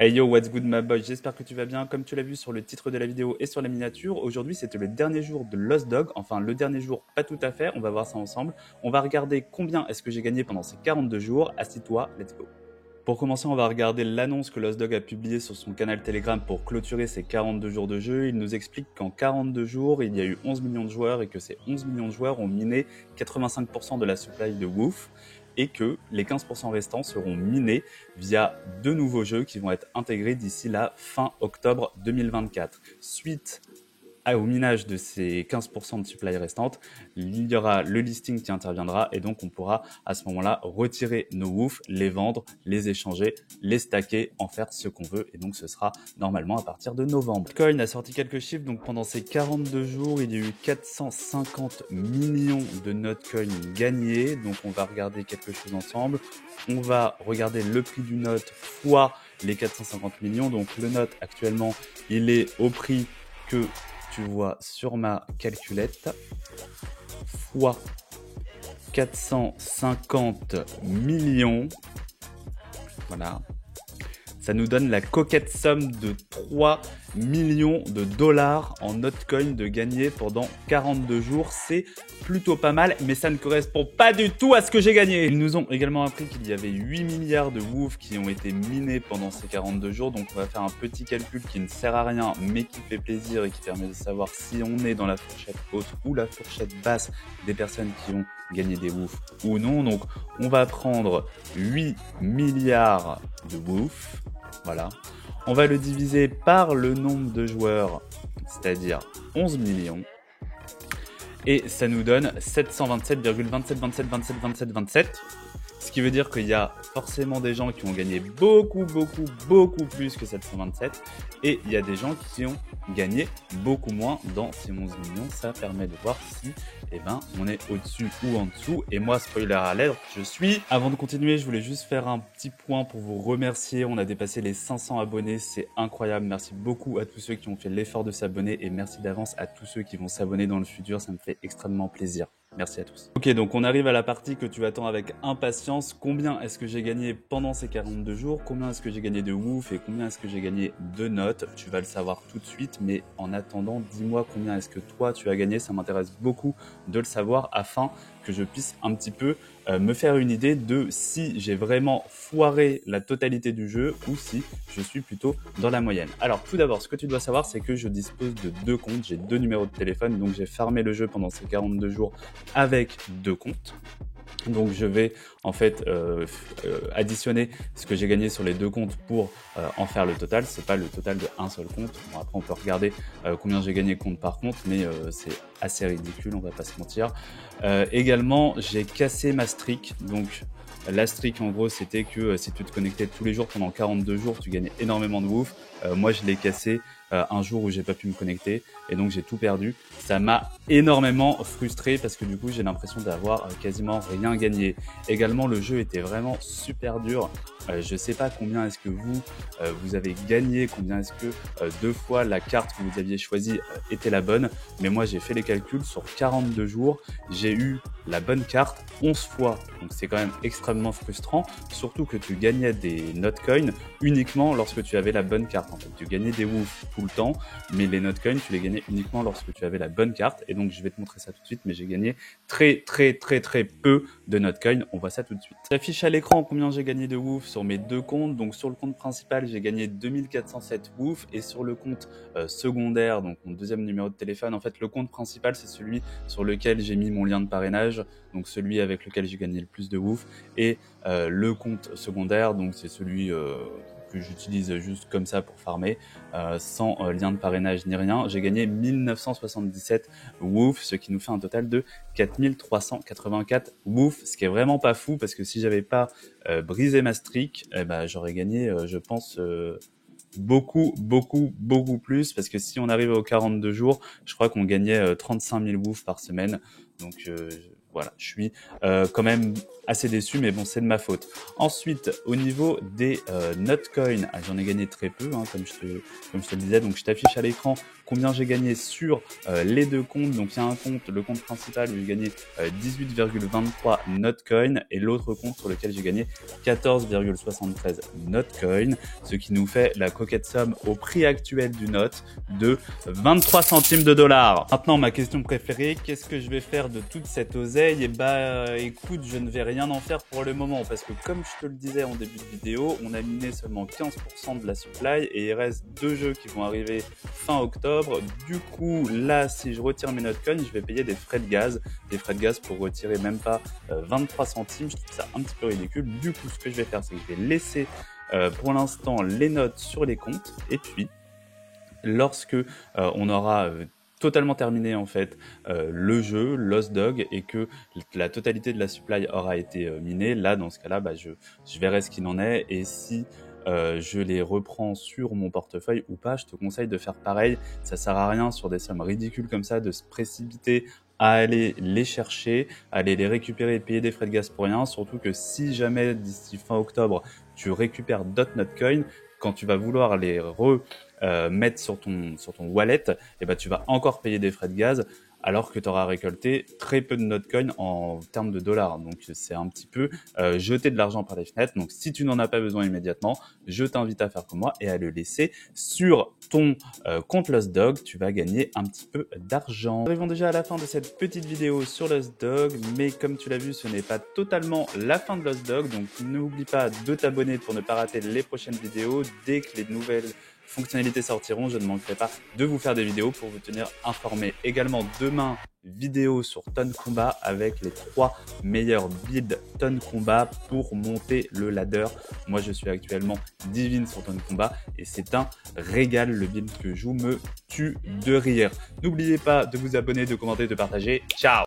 Hey yo, what's good my boy, j'espère que tu vas bien. Comme tu l'as vu sur le titre de la vidéo et sur la miniature, aujourd'hui c'était le dernier jour de Lost Dog, enfin le dernier jour pas tout à fait, on va voir ça ensemble. On va regarder combien est-ce que j'ai gagné pendant ces 42 jours, assis-toi, let's go. Pour commencer, on va regarder l'annonce que Lost Dog a publiée sur son canal Telegram pour clôturer ses 42 jours de jeu. Il nous explique qu'en 42 jours, il y a eu 11 millions de joueurs et que ces 11 millions de joueurs ont miné 85% de la supply de WoW et que les 15% restants seront minés via deux nouveaux jeux qui vont être intégrés d'ici la fin octobre 2024. Suite au minage de ces 15% de supply restantes, il y aura le listing qui interviendra et donc on pourra à ce moment-là retirer nos WOOF, les vendre, les échanger, les stacker, en faire ce qu'on veut et donc ce sera normalement à partir de novembre. Bitcoin a sorti quelques chiffres, donc pendant ces 42 jours, il y a eu 450 millions de Notcoin gagnés, donc on va regarder quelque chose ensemble. On va regarder le prix du note fois les 450 millions, donc le note actuellement il est au prix que tu vois sur ma calculette, fois 450 millions, voilà, ça nous donne la coquette somme de 3 millions de dollars en Notcoin de gagner pendant 42 jours. C'est plutôt pas mal, mais ça ne correspond pas du tout à ce que j'ai gagné. Ils nous ont également appris qu'il y avait 8 milliards de WOOF qui ont été minés pendant ces 42 jours. Donc on va faire un petit calcul qui ne sert à rien, mais qui fait plaisir et qui permet de savoir si on est dans la fourchette haute ou la fourchette basse des personnes qui ont gagné des WOOF ou non. Donc on va prendre 8 milliards de WOOF. Voilà. On va le diviser par le nombre de joueurs, c'est-à-dire 11 millions. Et ça nous donne 727,27. Ce qui veut dire qu'il y a forcément des gens qui ont gagné beaucoup plus que 727. Et il y a des gens qui ont gagné beaucoup moins dans ces 11 millions. Ça permet de voir si on est au-dessus ou en dessous. Et moi, spoiler alert, je suis. Avant de continuer, je voulais juste faire un petit point pour vous remercier. On a dépassé les 500 abonnés. C'est incroyable. Merci beaucoup à tous ceux qui ont fait l'effort de s'abonner. Et merci d'avance à tous ceux qui vont s'abonner dans le futur. Ça me fait extrêmement plaisir. Merci à tous. Ok, donc on arrive à la partie que tu attends avec impatience. Combien est-ce que j'ai gagné pendant ces 42 jours? Combien est-ce que j'ai gagné de WOOF et combien est-ce que j'ai gagné de notes? Tu vas le savoir tout de suite, mais en attendant, dis-moi combien est-ce que toi tu as gagné. Ça m'intéresse beaucoup de le savoir afin que je puisse un petit peu me faire une idée de si j'ai vraiment foiré la totalité du jeu ou si je suis plutôt dans la moyenne. Alors tout d'abord, ce que tu dois savoir, c'est que je dispose de deux comptes, j'ai deux numéros de téléphone, donc j'ai farmé le jeu pendant ces 42 jours avec deux comptes. Donc je vais en fait additionner ce que j'ai gagné sur les deux comptes pour en faire le total. C'est pas le total de un seul compte. Bon, après on peut regarder combien j'ai gagné compte par compte, mais c'est assez ridicule, on va pas se mentir. Également, j'ai cassé ma streak. Donc la streak en gros c'était que si tu te connectais tous les jours pendant 42 jours, tu gagnais énormément de WOOF. Moi je l'ai cassé un jour où j'ai pas pu me connecter et donc j'ai tout perdu. Ça m'a énormément frustré parce que du coup j'ai l'impression d'avoir quasiment rien gagné. Également le jeu était vraiment super dur. Je sais pas combien est-ce que vous avez gagné, combien est-ce que deux fois la carte que vous aviez choisie était la bonne, mais moi j'ai fait les calculs sur 42 jours, j'ai eu la bonne carte 11 fois, donc c'est quand même extrêmement frustrant, surtout que tu gagnais des Notcoin uniquement lorsque tu avais la bonne carte. En fait, tu gagnais des WOOF tout le temps, mais les Notcoin, tu les gagnais uniquement lorsque tu avais la bonne carte, et donc je vais te montrer ça tout de suite, mais j'ai gagné très peu de Notcoin, on voit ça tout de suite. J'affiche à l'écran combien j'ai gagné de WOOF sur mes deux comptes, donc sur le compte principal, j'ai gagné 2407 WOOF, et sur le compte secondaire, donc mon deuxième numéro de téléphone, en fait le compte principal c'est celui sur lequel j'ai mis mon lien de parrainage, donc celui avec lequel j'ai gagné le plus de WOOF, et le compte secondaire, donc c'est celui que j'utilise juste comme ça pour farmer, sans lien de parrainage ni rien. J'ai gagné 1977 WOOF, ce qui nous fait un total de 4384 WOOF, ce qui est vraiment pas fou parce que si j'avais pas brisé ma streak, j'aurais gagné, je pense, beaucoup plus, parce que si on arrivait aux 42 jours, je crois qu'on gagnait 35 000 WOOF par semaine, donc voilà, je suis quand même assez déçu, mais bon, c'est de ma faute. Ensuite, au niveau des Notcoin, j'en ai gagné très peu, hein, comme je te le disais. Donc, je t'affiche à l'écran combien j'ai gagné sur les deux comptes. Donc, il y a un compte, le compte principal, où j'ai gagné 18,23 Notcoin et l'autre compte sur lequel j'ai gagné 14,73 Notcoin, ce qui nous fait la coquette somme au prix actuel du Note de 23 centimes de dollar. Maintenant, ma question préférée, qu'est-ce que je vais faire de toute cette oseille? Et bah, écoute, je ne vais rien en faire pour le moment parce que comme je te le disais en début de vidéo, on a miné seulement 15% de la supply et il reste 2 jeux qui vont arriver fin octobre. Du coup, là, si je retire mes Notcoin, je vais payer des frais de gaz pour retirer même pas 23 centimes. Je trouve ça un petit peu ridicule. Du coup, ce que je vais faire, c'est que je vais laisser pour l'instant les notes sur les comptes et puis lorsque on aura totalement terminé en fait le jeu Lost Dog et que la totalité de la supply aura été minée, là dans ce cas-là bah, je verrai ce qu'il en est et si je les reprends sur mon portefeuille ou pas. Je te conseille de faire pareil, ça sert à rien sur des sommes ridicules comme ça de se précipiter à aller les chercher, aller les récupérer et payer des frais de gaz pour rien, surtout que si jamais d'ici fin octobre tu récupères d'autres Notcoin, quand tu vas vouloir les mettre sur ton wallet, et ben tu vas encore payer des frais de gaz alors que tu auras récolté très peu de Notcoin en termes de dollars. Donc c'est un petit peu jeter de l'argent par les fenêtres. Donc si tu n'en as pas besoin immédiatement, je t'invite à faire comme moi et à le laisser sur ton compte Lost Dog. Tu vas gagner un petit peu d'argent. Nous arrivons déjà à la fin de cette petite vidéo sur Lost Dog, mais comme tu l'as vu, ce n'est pas totalement la fin de Lost Dog. Donc n'oublie pas de t'abonner pour ne pas rater les prochaines vidéos. Dès que les nouvelles fonctionnalités sortiront, je ne manquerai pas de vous faire des vidéos pour vous tenir informé. Également demain, vidéo sur Tonne Combat avec les 3 meilleurs builds Tonne Combat pour monter le ladder. Moi je suis actuellement divine sur Tonne Combat et c'est un régal. Le build que je joue me tue de rire. N'oubliez pas de vous abonner, de commenter, de partager. Ciao!